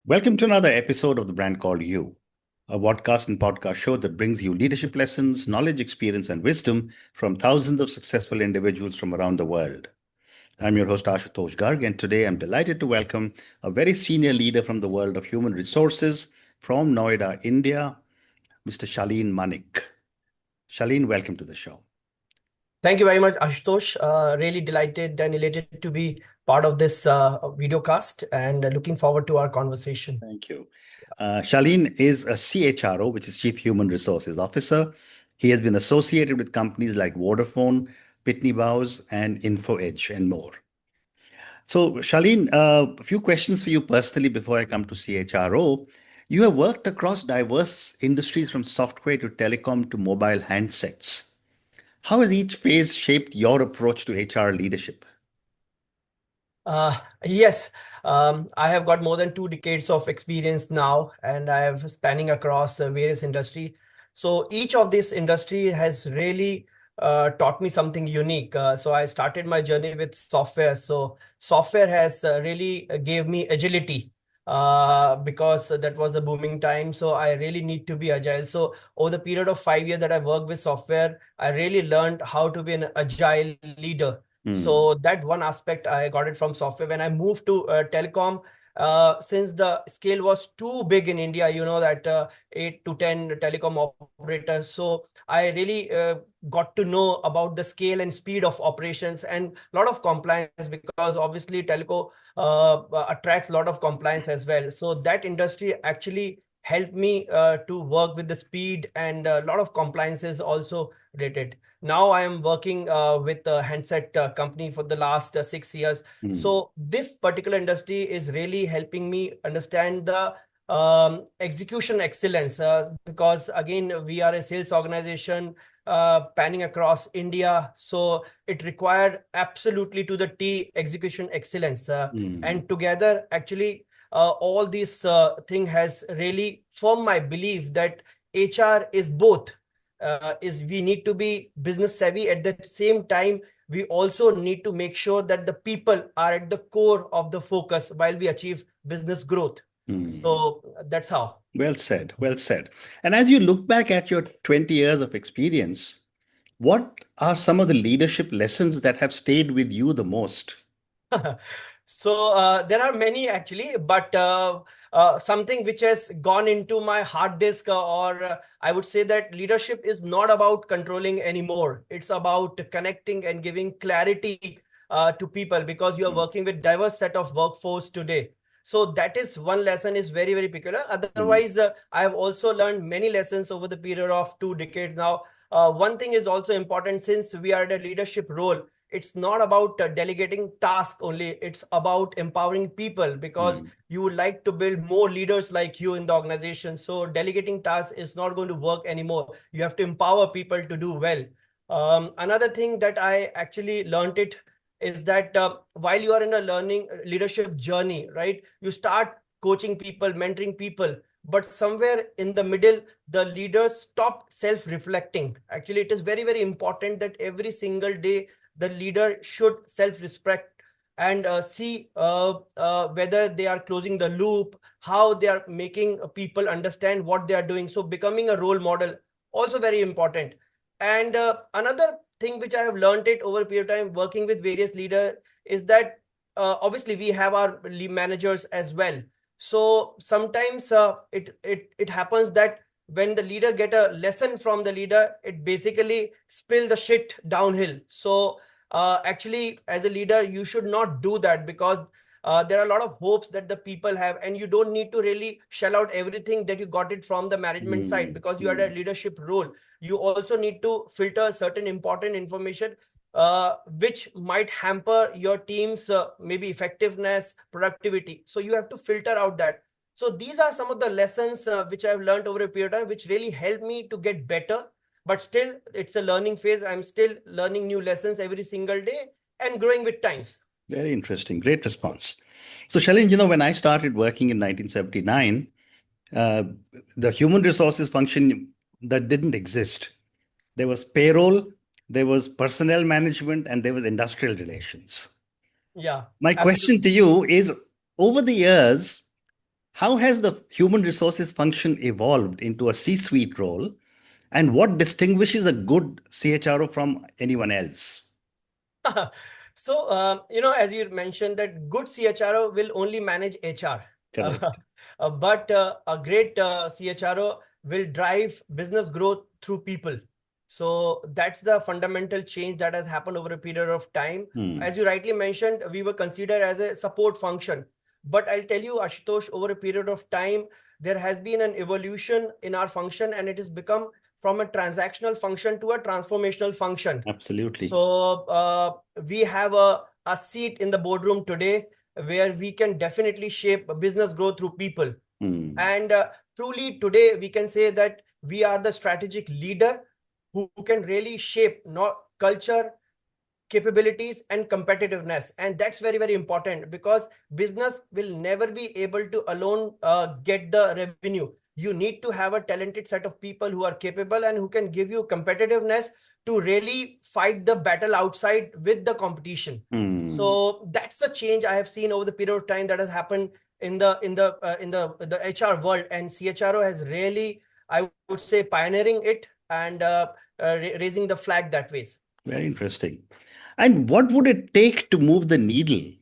Welcome to another episode of The Brand Called You, a podcast and podcast show that brings you leadership lessons, knowledge, experience, and wisdom from thousands of successful individuals from around the world. I'm your host, Ashutosh Garg, and today I'm delighted to welcome a very senior leader from the world of human resources from Noida, India, Mr. Shaleen Manik. Shaleen, welcome to the show. Thank you very much, Ashutosh. Really delighted and elated to be part of this video cast and looking forward to our conversation. Thank you. Shaleen is a CHRO, which is Chief Human Resources Officer. He has been associated with companies like Vodafone, Pitney Bowes, and InfoEdge, and more. So, Shaleen, a few questions for you personally before I come to CHRO. You have worked across diverse industries from software to telecom to mobile handsets. How has each phase shaped your approach to HR leadership? Yes, I have got more than 2 decades of experience now, and I have spanning across various industry. So each of this industry has really taught me something unique. So I started my journey with software. So software has really gave me agility because that was a booming time. So I really need to be agile. So over the period of 5 years that I worked with software, I really learned how to be an agile leader. Hmm. So that one aspect I got it from software. When I moved to telecom, since the scale was too big in India, you know that 8 to 10 telecom operators. So I really got to know about the scale and speed of operations and a lot of compliance because obviously telco attracts a lot of compliance as well. So that industry actually helped me to work with the speed and a lot of compliances also related. Now I am working with a handset company for the last 6 years. Hmm. So this particular industry is really helping me understand the execution excellence because again we are a sales organization panning across India. So it required absolutely to the T execution excellence. Hmm. And together actually all this thing has really formed my belief that HR is both is we need to be business savvy at the same time we also need to make sure that the people are at the core of the focus while we achieve business growth. Hmm. So that's how. Well said, well said. And as you look back at your 20 years of experience, what are some of the leadership lessons that have stayed with you the most? So there are many actually, but something which has gone into my hard disk, or I would say that leadership is not about controlling anymore. It's about connecting and giving clarity to people because you are Mm, working with diverse set of workforce today. So that is one lesson is very, very peculiar. mm, Otherwise, I have also learned many lessons over the period of 2 decades now. One thing is also important since we are in a leadership role, it's not about delegating tasks only, it's about empowering people because mm, you would like to build more leaders like you in the organization. So delegating tasks is not going to work anymore. You have to empower people to do well. Another thing that I actually learned it is that while you are in a learning leadership journey, right, you start coaching people, mentoring people, but somewhere in the middle the leaders stop self reflecting. Actually it is very, very important that every single day the leader should self-respect and see whether they are closing the loop, how they are making people understand what they are doing. So becoming a role model also very important. And another thing which I have learned it over a period of time working with various leaders is that obviously we have our lead managers as well. So sometimes it happens that when the leader get a lesson from the leader, it basically spill the shit downhill. So actually as a leader you should not do that because there are a lot of hopes that the people have and you don't need to really shell out everything that you got it from the management side mm, because you are a mm, leadership role. You also need to filter certain important information which might hamper your team's maybe effectiveness, productivity. So you have to filter out that. So these are some of the lessons which I've learned over a period of time which really helped me to get better, but still it's a learning phase. I'm still learning new lessons every single day and growing with times. very interesting. Great response. So, Shaleen, when I started working in 1979, uh, the human resources function that didn't exist. There was payroll, there was personnel management, and there was industrial relations. Yeah, My question absolutely. to you is, over the years, How has the human resources function evolved into a C-suite role, and what distinguishes a good CHRO from anyone else? So, as you mentioned, that good CHRO will only manage HR. Uh, Correct. but a great CHRO will drive business growth through people. So that's the fundamental change that has happened over a period of time. Hmm. As you rightly mentioned, we were considered as a support function. But I'll tell you, Ashutosh, over a period of time, there has been an evolution in our function, and it has become from a transactional function to a transformational function. Absolutely. So we have a seat in the boardroom today where we can definitely shape business growth through people. Hmm. And truly today we can say that we are the strategic leader who can really shape not culture, capabilities and competitiveness, and that's very very important because business will never be able to alone get the revenue. You need to have a talented set of people who are capable and who can give you competitiveness to really fight the battle outside with the competition. Hmm. So that's the change I have seen over the period of time that has happened in the HR world, and CHRO has really, I would say, pioneering it and raising the flag that ways. Very interesting. And what would it take to move the needle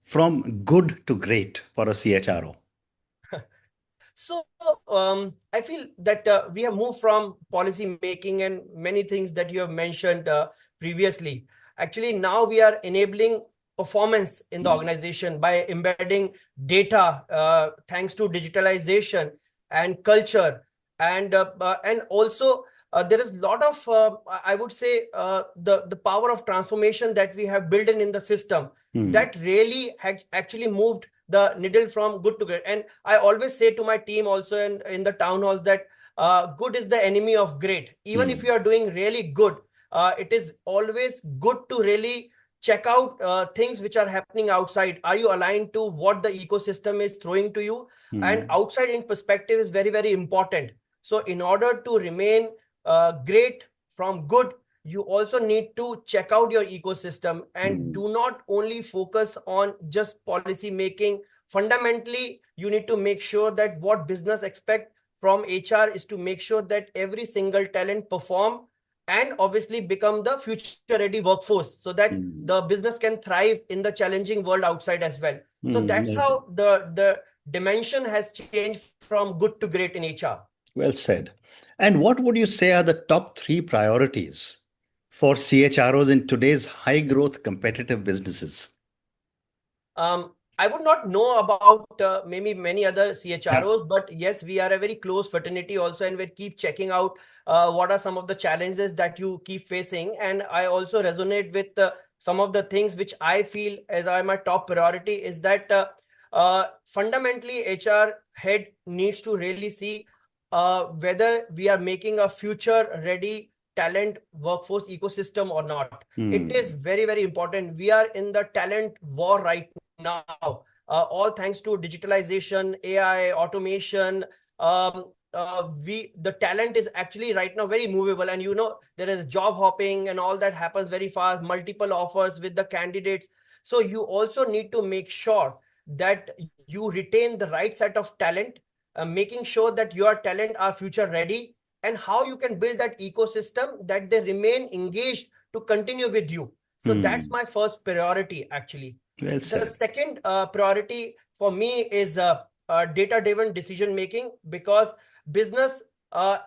from good to great for a CHRO? So I feel that we have moved from policy making and many things that you have mentioned previously. Actually, now we are enabling performance in the Hmm. organization by embedding data, thanks to digitalization and culture, and also there is a lot of I would say the power of transformation that we have built in the system Hmm. that really actually moved the needle from good to great. And I always say to my team also in the town halls that good is the enemy of great. Even if Hmm. you are doing really good, it is always good to really check out things which are happening outside. Are you aligned to what the ecosystem is throwing to you? And Hmm. outside in perspective is very, very important. So in order to remain great from good, you also need to check out your ecosystem and Hmm. do not only focus on just policy making. Fundamentally, you need to make sure that what business expect from HR is to make sure that every single talent perform and obviously become the future ready workforce so that the Hmm. business can thrive in the challenging world outside as well. So Hmm. that's how the dimension has changed from good to great in HR. Well said. And what would you say are the top three priorities for CHROs in today's high growth competitive businesses? I would not know about maybe many other Yeah. CHROs, but yes, we are a very close fraternity also, and we keep checking out what are some of the challenges that you keep facing. And I also resonate with some of the things which I feel as are my top priority is that fundamentally HR head needs to really see whether we are making a future ready talent workforce ecosystem or not. It is Hmm. very, very important. We are in the talent war right now, all thanks to digitalization, AI, automation. We the talent is actually right now very movable, and there is job hopping and all that happens very fast. Multiple offers with the candidates, so you also need to make sure that you retain the right set of talent, making sure that your talent are future ready, and how you can build that ecosystem that they remain engaged to continue with you. So that's Hmm. my first priority actually. Well The said. second priority for me is data driven decision making, because business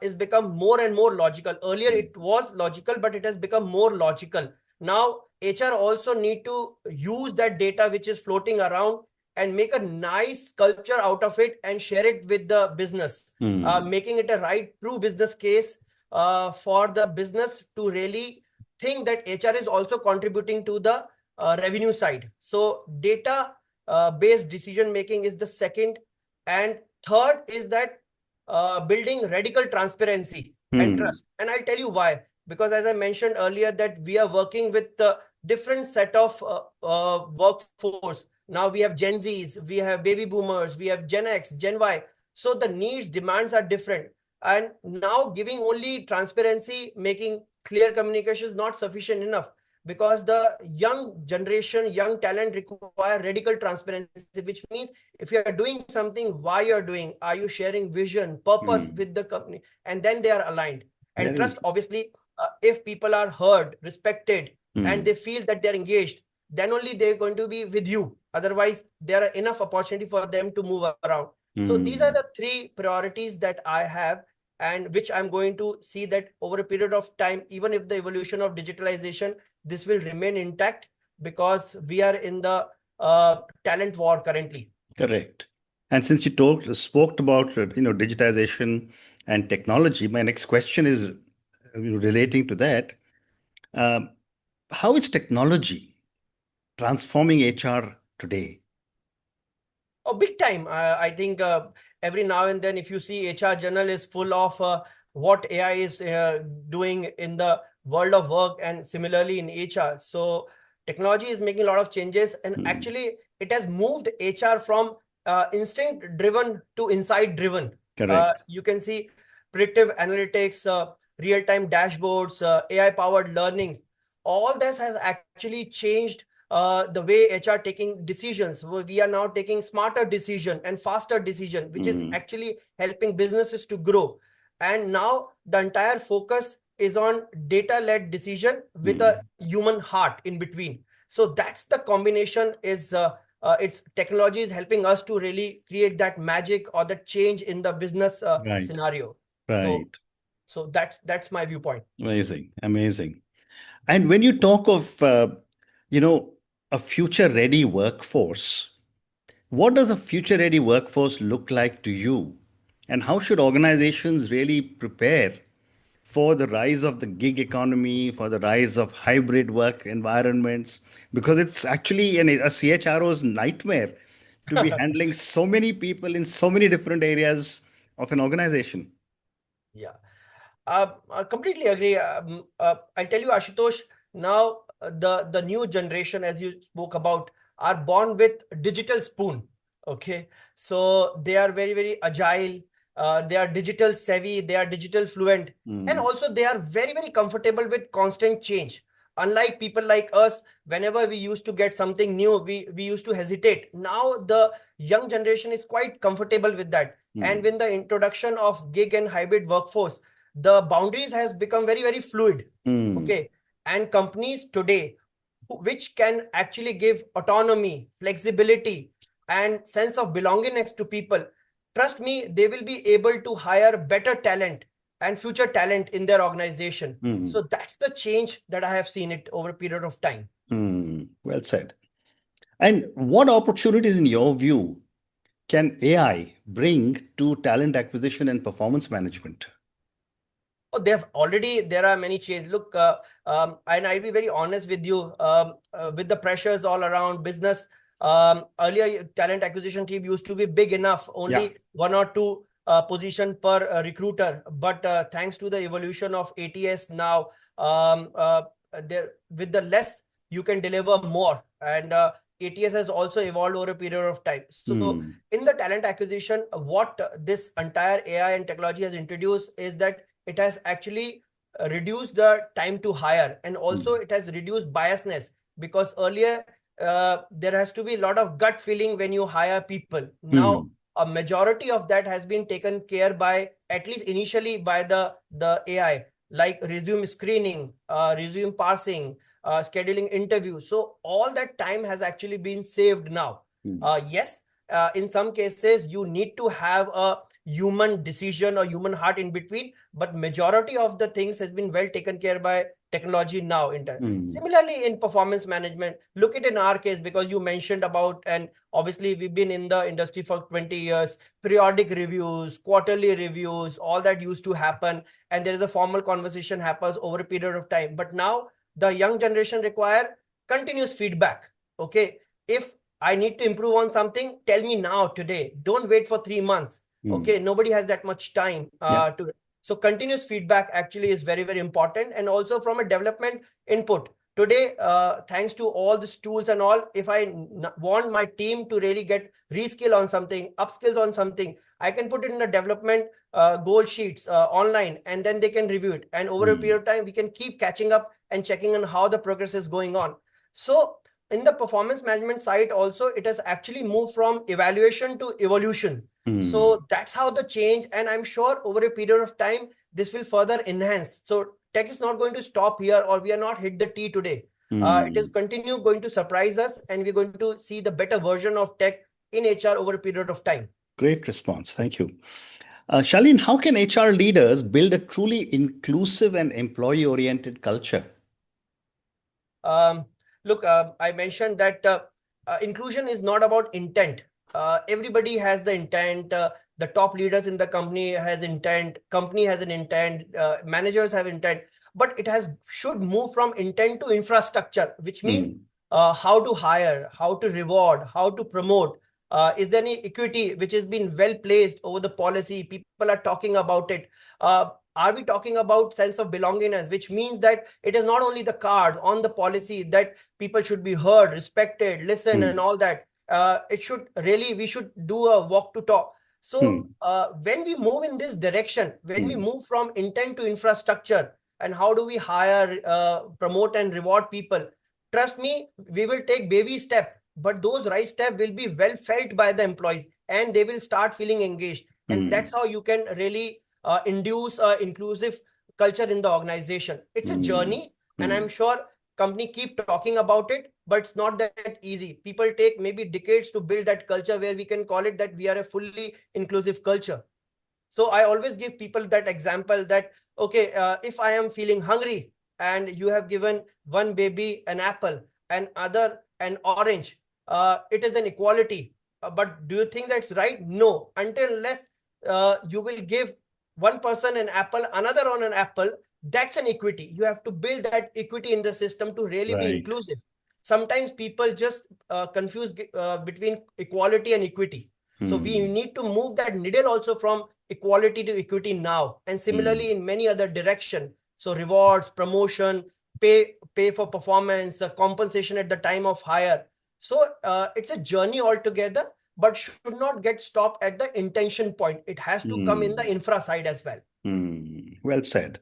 is become more and more logical. Earlier Hmm. it was logical, but it has become more logical. Now HR also need to use that data which is floating around and make a nice culture out of it and share it with the business, Hmm. making it a right true business case for the business to really think that HR is also contributing to the revenue side. So data based decision making is the second, and third is that building radical transparency and Hmm. trust. And I'll tell you why. Because as I mentioned earlier, that we are working with the different set of workforce. Now we have Gen Zs, we have baby boomers, we have Gen X, Gen Y. So the needs, demands are different. And now giving only transparency, making clear communication is not sufficient enough. because the young generation, young talent require radical transparency, which means if you are doing something, why you're doing, are you sharing vision, purpose Hmm. with the company, and then they are aligned. And Very trust, interesting. obviously, if people are heard, respected, and Hmm. they feel that they're engaged, then only they're going to be with you. Otherwise, there are enough opportunity for them to move around. So these are the Hmm. three priorities that I have, and which I'm going to see that over a period of time, even if the evolution of digitalization, this will remain intact, because we are in the talent war currently. Correct. And since you spoke about digitization and technology, my next question is relating to that. Um, how is technology transforming HR today? Oh, big time. I think every now and then, if you see HR journal is full of what AI is doing in the world of work and similarly in HR. So technology is making a lot of changes, and Hmm. actually it has moved HR from instinct driven to insight driven. Correct. You can see predictive analytics, real time dashboards, AI powered learning. All this has actually changed the way HR taking decisions. We are now taking smarter decision and faster decision, which is Hmm. actually helping businesses to grow. And now the entire focus is on data-led decision with a Hmm. human heart in between. So that's the combination. Is It's technology is helping us to really create that magic or that change in the business Right. scenario. So Right. that's my viewpoint. Amazing. Amazing. And when you talk of, you know, a future-ready workforce, what does a future-ready workforce look like to you? And how should organizations really prepare for the rise of the gig economy, for the rise of hybrid work environments? Because it's actually a CHRO's nightmare to be handling so many people in so many different areas of an organization. Yeah. I completely agree. I'll tell you, Ashutosh, now the new generation, as you spoke about, are born with digital spoon. Okay, so they are very, very agile. They are digital savvy. They are digital fluent, and Mm, also they are very, very comfortable with constant change. Unlike people like us, whenever we used to get something new, we used to hesitate. Now the young generation is quite comfortable with that. And mm, with the introduction of gig and hybrid workforce, the boundaries has become very, very fluid. mm, Okay, and companies today which can actually give autonomy, flexibility, and sense of belongingness to people, trust me, they will be able to hire better talent and future talent in their organization. mm, So that's the change that I have seen it over a period of time. mm. Well said. And what opportunities, in your view, can AI bring to talent acquisition and performance management? Oh, there are many changes. Look, and I'll be very honest with you, with the pressures all around business, earlier talent acquisition team used to be big enough, Yeah. only one or two position per recruiter. But thanks to the evolution of ATS now, there with the less you can deliver more. And ATS has also evolved over a period of time. So Mm, in the talent acquisition, what this entire AI and technology has introduced is that it has actually reduced the time to hire, and also mm, it has reduced biasness, because earlier there has to be a lot of gut feeling when you hire people. Now mm, a majority of that has been taken care by, at least initially, by the AI, like resume screening, resume parsing, scheduling interviews. So all that time has actually been saved now. mm, Yes, in some cases you need to have a human decision or human heart in between, but majority of the things has been well taken care by technology now in time. mm, Similarly, in performance management, look at in our case, because you mentioned about, and obviously we've been in the industry for 20 years, periodic reviews, quarterly reviews, all that used to happen, and there is a formal conversation happens over a period of time. But now the young generation require continuous feedback. Okay, if I need to improve on something, tell me now today, don't wait for 3 months. mm. Okay, nobody has that much time Yeah. to. So continuous feedback actually is very, very important, and also from a development input. Today, thanks to all these tools and all, if I want my team to really get reskill on something, upskills on something, I can put it in the development goal sheets online, and then they can review it. And over a period of time, we can keep catching up and checking on how the progress is going on. So in the performance management side also, it has actually moved from evaluation to evolution. So that's how the change, and I'm sure over a period of time, this will further enhance. So tech is not going to stop here, or we are not hit the T today. It is continue going to surprise us, and we're going to see the better version of tech in HR over a period of time. Great response. Thank you. Shaleen, how can HR leaders build a truly inclusive and employee-oriented culture? Um, Look, I mentioned that inclusion is not about intent. Everybody has the intent. The top leaders in the company has intent. Company has an intent. Managers have intent. But it has should move from intent to infrastructure, which means how to hire, how to reward, how to promote. Is there any equity which has been well placed over the policy? People are talking about it. Are we talking about sense of belongingness, which means that it is not only the card on the policy that people should be heard, respected, listen, and all that. It should really, we should do a walk to talk. So when we move in this direction, when we move from intent to infrastructure, and how do we hire, promote, and reward people? Trust me, we will take baby step, but those right step will be well felt by the employees, and they will start feeling engaged. And that's how you can really induce inclusive culture in the organization. It's a journey, and I'm sure company keep talking about it, but it's not that easy. People take maybe decades to build that culture where we can call it that we are a fully inclusive culture. So I always give people that example that, okay, if I am feeling hungry and you have given one baby an apple and other an orange, it is an equality. But do you think that's right? No, until unless you will give one person an apple, another on an apple, that's an equity. You have to build that equity in the system to really be Right. inclusive. Sometimes people just confuse between equality and equity. So we need to move that needle also from equality to equity now, and similarly in many other direction. So rewards, promotion, pay for performance, compensation at the time of hire. So it's a journey altogether, but should not get stopped at the intention point. It has to come in the infra side as well. Well said.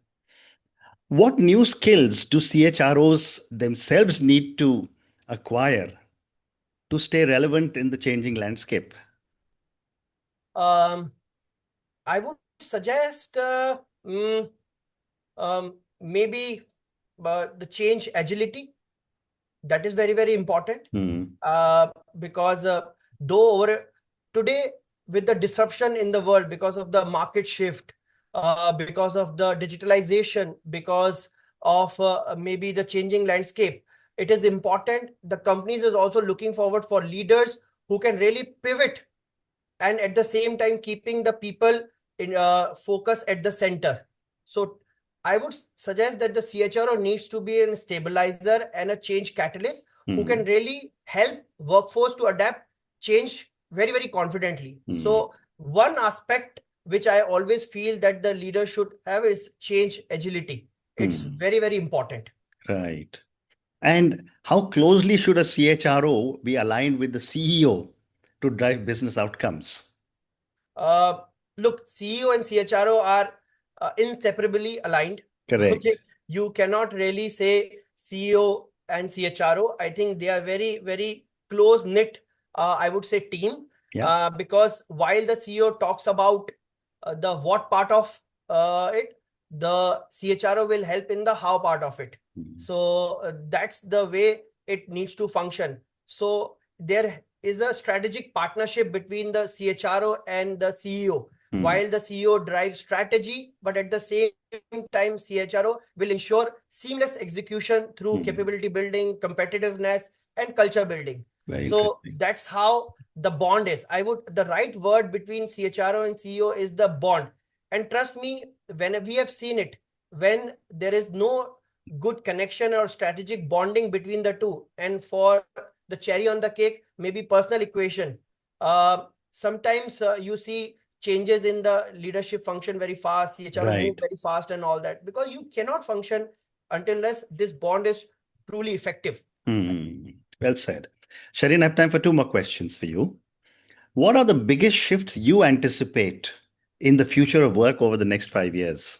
What new skills do CHROs themselves need to acquire to stay relevant in the changing landscape? um, I would suggest maybe the change agility. That is very, very important. Because though over today, with the disruption in the world, because of the market shift, because of the digitalization, because of maybe the changing landscape, it is important. The companies is also looking forward for leaders who can really pivot, and at the same time keeping the people in focus at the center. So I would suggest that the CHRO needs to be a stabilizer and a change catalyst who can really help workforce to adapt change very, very confidently. So one aspect which I always feel that the leader should have is change agility. It's very, very important. Right. And how closely should a CHRO be aligned with the CEO to drive business outcomes? Uh, Look, CEO and CHRO are inseparably aligned. Okay, Correct. you cannot really say CEO and CHRO. I think they are very, very close knit. I would say team. Yeah. Because while the CEO talks about the what part of it, the CHRO will help in the how part of it. So that's the way it needs to function. So there is a strategic partnership between the CHRO and the CEO. While the CEO drives strategy, but at the same time, CHRO will ensure seamless execution through capability building, competitiveness, and culture building. Very So interesting. that's how the bond is. The right word between CHRO and CEO is the bond. And trust me, when we have seen it, when there is no good connection or strategic bonding between the two, and for the cherry on the cake, maybe personal equation. Sometimes you see changes in the leadership function very fast, CHRO move Right. very fast and all that, because you cannot function until unless this bond is truly effective. Well said. Shaleen, I have time for two more questions for you. What are the biggest shifts you anticipate in the future of work over the next 5 years?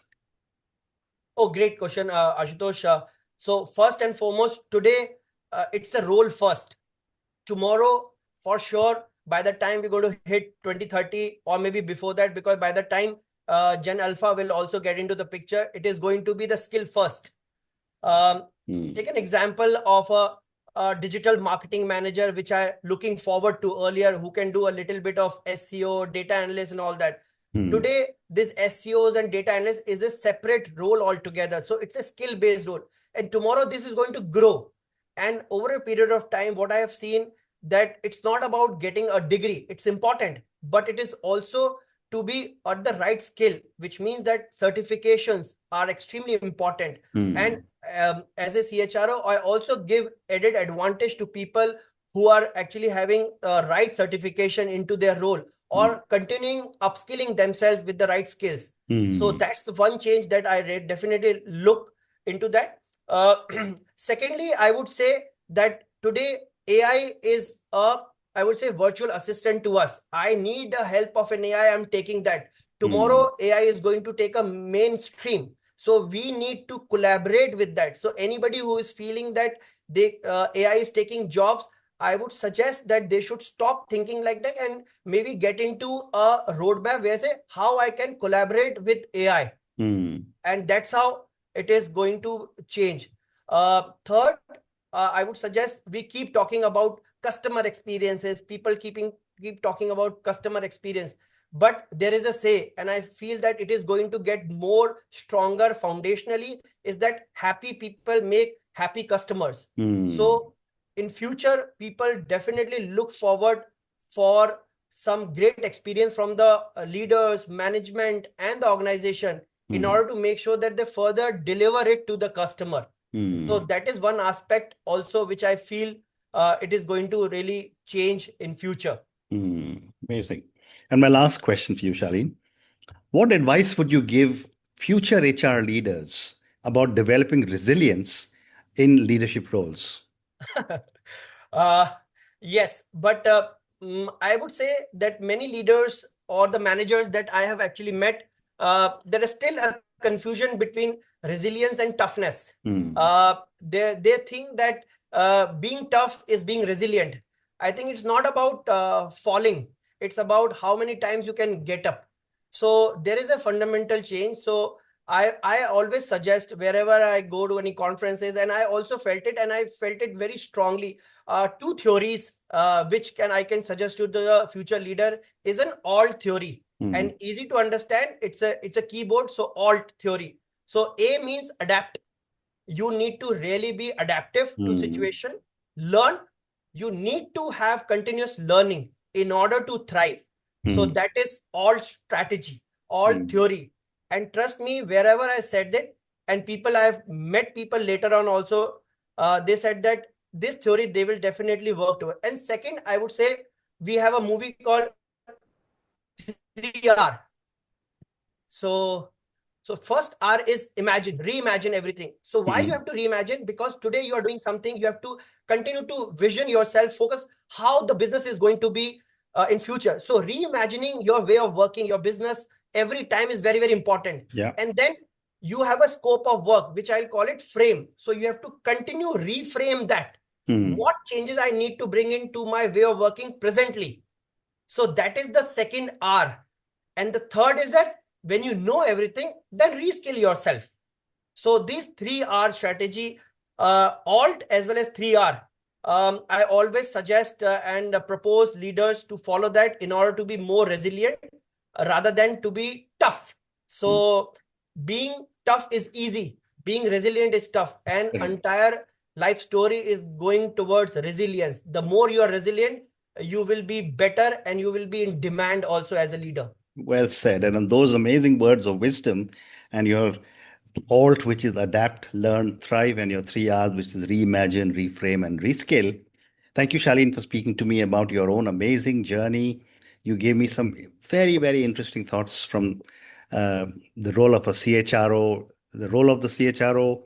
Oh, great question, Ashutosh. So first and foremost, today it's a role first. Tomorrow, for sure, by the time we're going to hit 2030 or maybe before that, because by the time Gen Alpha will also get into the picture, it is going to be the skill first. Um, Hmm. Take an example of a digital marketing manager, which I looking forward to earlier, who can do a little bit of SEO, data analyst, and all that. Hmm. Today, this SEOs and data analyst is a separate role altogether. So it's a skill based role. And tomorrow, this is going to grow. And over a period of time, what I have seen that it's not about getting a degree. It's important, but it is also to be at the right skill, which means that certifications are extremely important. And Hmm. as a CHRO, I also give added advantage to people who are actually having right certification into their role Hmm. or continuing upskilling themselves with the right skills. So Hmm. that's the one change that I definitely look into that. Uh, Secondly, I would say that today AI is I would say virtual assistant to us. I need the help of an AI. I'm taking that. Hmm. Tomorrow, AI is going to take a mainstream. So we need to collaborate with that. So anybody who is feeling that AI is taking jobs, I would suggest that they should stop thinking like that and maybe get into a roadmap where say how I can collaborate with AI, Hmm. and that's how it is going to change. Third, I would suggest we keep talking about customer experiences. People keep talking about customer experience, but there is a say, and I feel that it is going to get more stronger foundationally. Is that happy people make happy customers? Hmm. So in future, people definitely look forward for some great experience from the leaders, management, and the organization in Hmm. order to make sure that they further deliver it to the customer. So Hmm. that is one aspect also which I feel it is going to really change in future. Hmm. Amazing. And my last question for you, Shaleen. What advice would you give future HR leaders about developing resilience in leadership roles? uh, yes, but I would say that many leaders or the managers that I have actually met, there is still a confusion between resilience and toughness. Hmm. They think that being tough is being resilient. I think it's not about falling. It's about how many times you can get up. So there is a fundamental change. So I always suggest wherever I go to any conferences, and I also felt it, and I felt it very strongly. Two theories which can I can suggest to the future leader is an alt theory, Hmm. and easy to understand. It's a keyboard. So alt theory. So A means adapt. You need to really be adaptive to Hmm. situation. Learn. You need to have continuous learning in order to thrive. So Hmm. that is all strategy, all Hmm. theory. And trust me, wherever I said that, and people I've met people later on also, they said that this theory they will definitely work to it. And second, I would say we have a movie called 3R. So so first R is imagine, reimagine everything. So why you Hmm. have to reimagine? Because today you are doing something, you have to continue to vision yourself, focus how the business is going to be in future. So reimagining your way of working, your business every time is very, very important. Yeah. And then you have a scope of work, which I'll call it frame. So you have to continue reframe that. Hmm. What changes I need to bring into my way of working presently? So that is the second R. And the third is that when you know everything, then reskill yourself. So these three R strategy, alt as well as 3R. I always suggest and propose leaders to follow that in order to be more resilient rather than to be tough. Hmm. So being tough is easy. Being resilient is tough. And Correct. entire life story is going towards resilience. The more you are resilient, you will be better and you will be in demand also as a leader. Well said. And on those amazing words of wisdom, and your alt, which is adapt, learn, thrive, and your three R's, which is reimagine, reframe, and rescale. Thank you, Shaleen, for speaking to me about your own amazing journey. You gave me some very, very interesting thoughts from uh, the role of a CHRO, the role of the CHRO,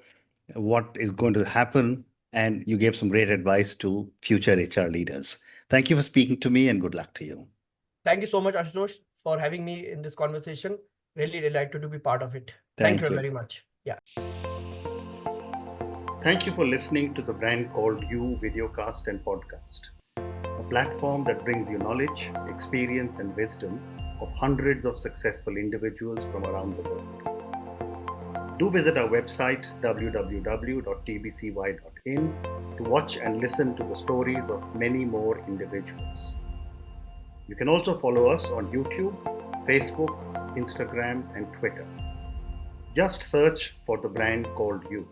what is going to happen, and you gave some great advice to future HR leaders. Thank you for speaking to me and good luck to you. Thank you so much, Ashutosh, for having me in this conversation. Really delighted to be part of it. Thank Thank you you. very much. Yeah. Thank you for listening to the Brand Called You videocast and podcast, a platform that brings you knowledge, experience, and wisdom of hundreds of successful individuals from around the world. Do visit our website www.tbcy.in to watch and listen to the stories of many more individuals. You can also follow us on YouTube, Facebook, Instagram, and Twitter. Just search for the Brand Called You.